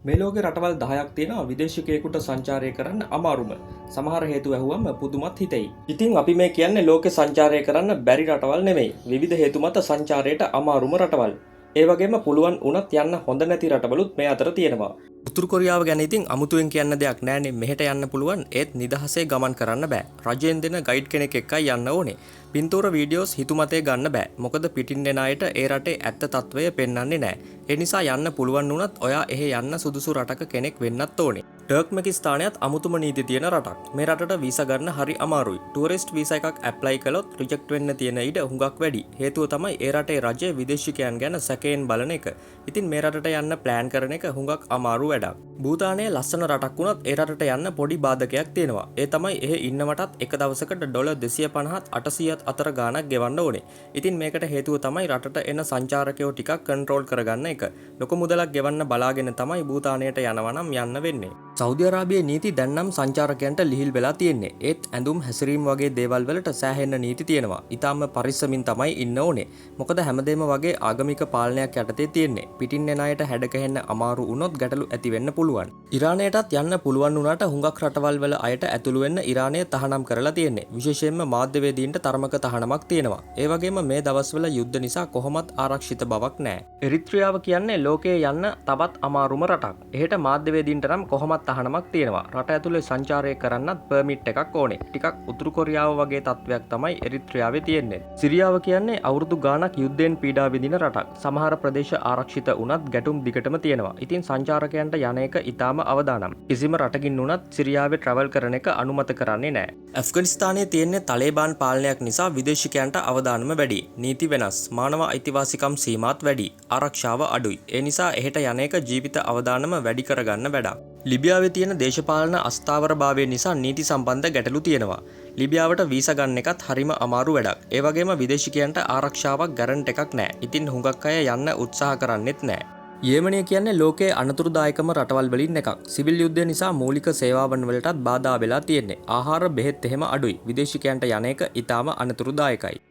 මේ ලෝකේ රටවල් 10ක් තියෙනවා විදේශිකයෙකුට සංචාරය කරන්න අමාරුම. සමහර හේතු ඇහුවම පුදුමත් හිතෙයි. ඉතින් අපි මේ කියන්නේ ලෝකේ සංචාරය කරන්න බැරි රටවල් නෙමෙයි. විවිධ හේතු මත සංචාරයට අමාරුම රටවල්. ඒ වගේම පුළුවන් වුණත් යන්න හොඳ නැති රටවලුත් මේ අතර තියෙනවා. උතුරු කොරියාව ගැන ඉතින් අමුතුවෙන් කියන්න දෙයක් නැහැනේ. මෙහෙට යන්න පුළුවන් ඒත් නිදහසේ ගමන් කරන්න බෑ. රජයෙන් දෙන ගයිඩ් කෙනෙක් එක්කයි යන්න ඕනේ. පින්තූර වීඩියෝස් හිතුමතේ ගන්න බෑ. මොකද පිටින් එන අයට ඒ රටේ ඇත්ත තත්වය පෙන්වන්නේ නැහැ. ඒ නිසා යන්න පුළුවන් වුණත් ඔයා එහෙ යන්න සුදුසු රටක කෙනෙක් වෙන්නත් ඕනේ. ටර්ක්මෙනිස්තානයත් අමුතුම නීති තියෙන රටක්. මේ රටට වීසා ගන්න හරි අමාරුයි. ටූරිස්ට් වීසා එකක් ඇප්ලයි කළොත් රිජෙක්ට් වෙන්න තියෙන ඉඩ හුඟක් වැඩි. හේතුව තමයි ඒ රටේ රජය විදේශිකයන් ගැන සැකයෙන් බලන එක. ඉතින් මේ රටට යන්න ප්ලෑන් කරන එක හුඟක් අමාරු වැඩක්. භූතානය ලස්සන රටක් වුණත් ඒ රටට යන්න පොඩි බාධකයක් තියෙනවා. ඒ තමයි එහෙ ඉන්නවටත් එක දවසකට ඩොලර් 250ත් 800ත් අතර ගාණක් ගෙවන්න ඕනේ. ඉතින් මේකට හේතුව තමයි රටට එන සංචාරකයෝ ටිකක් කන්ට්‍රෝල් කරගන්න එක. ලොකු මුදලක් ගෙවන්න බලාගෙන තමයි භූතානයට යනවා නම් යන්න වෙන්නේ. සෞදි අරාබියේ නීති දැන් නම් සංචාරකයන්ට ලිහිල් වෙලා තියෙන්නේ. ඒත් ඇඳුම් හැසිරීම වගේ දේවල් වලට සෑහෙන්න නීති තියෙනවා. ඊටාම පරිස්සමින් තමයි ඉන්න ඕනේ. මොකද හැමදේම වගේ ආගමික පාලනයක් යටතේ තියෙන්නේ. පිටින් එන අයට හැඩගැහෙන්න අමාරු වුණොත් ගැටලු ඇති වෙන්න පුළුවන්. ඉරානයටත් යන්න පුළුවන් වුණාට හුඟක් රටවල් වල අයට ඇතුළු වෙන්න ඉරානය තහනම් කරලා තියෙන්නේ. විශේෂයෙන්ම මාධ්‍යවේදීන්ට තරමක තහනමක් තියෙනවා. ඒ වගේම මේ දවස්වල යුද්ධ නිසා කොහොමත් ආරක්ෂිත බවක් නැහැ. එරිත්‍රියාව කියන්නේ ලෝකයේ යන්න තවත් අමාරුම රටක්. එහෙට මාධ්‍යවේදීන්ට නම් කොහොමත් තහනමක් තියෙනවා. රට ඇතුලේ සංචාරය කරන්නත් පර්මිට් එකක් ඕනේ. ටිකක් උතුරු කොරියාව වගේ තත්වයක් තමයි එරිත්‍රියාවේ තියෙන්නේ. සිරියාව කියන්නේ අවුරුදු ගාණක් යුද්ධයෙන් පීඩා විඳින රටක්. සමහර ප්‍රදේශ ආරක්ෂිත වුණත් ගැටුම් දිගටම තියෙනවා. ඉතින් සංචාරකයන්ට යන එක ඉතාම අවදානම්. කිසිම රටකින් වුණත් සිරියාවේ ට්‍රැවල් කරන එක අනුමත කරන්නේ නැහැ. ඇෆ්ගනිස්තානයේ තියෙන්නේ තාලිබාන් පාලනයක් නිසා විදේශිකයන්ට අවදානම වැඩි. නීති වෙනස්. මානව අයිතිවාසිකම් සීමාත් වැඩි. ආරක්ෂාව අඩුයි. ඒ නිසා එහෙට යන එක ජීවිත අවදානම වැඩි කරගන්න වැඩක්. ලිබියාවේ තියෙන දේශපාලන අස්ථාවරභාවය නිසා නීති සම්බන්ධ ගැටලු තියෙනවා. ලිබියාවට වීසා ගන්න එකත් හරිම අමාරු වැඩක්. ඒ වගේම විදේශිකයන්ට ආරක්ෂාවක් ගැරන්ට් එකක් නැහැ. ඉතින් හුඟක් අය යන්න උත්සාහ කරන්නෙත් නැහැ. යෙමනය කියන්නේ ලෝකයේ අනතුරුදායකම රටවල් වලින් එකක්. සිවිල් යුද්ධය නිසා මූලික සේවාවන් වලටත් බාධා වෙලා තියෙන්නේ. ආහාර බෙහෙත් එහෙම අඩුයි. විදේශිකයන්ට යන එක ඊටාම අනතුරුදායකයි.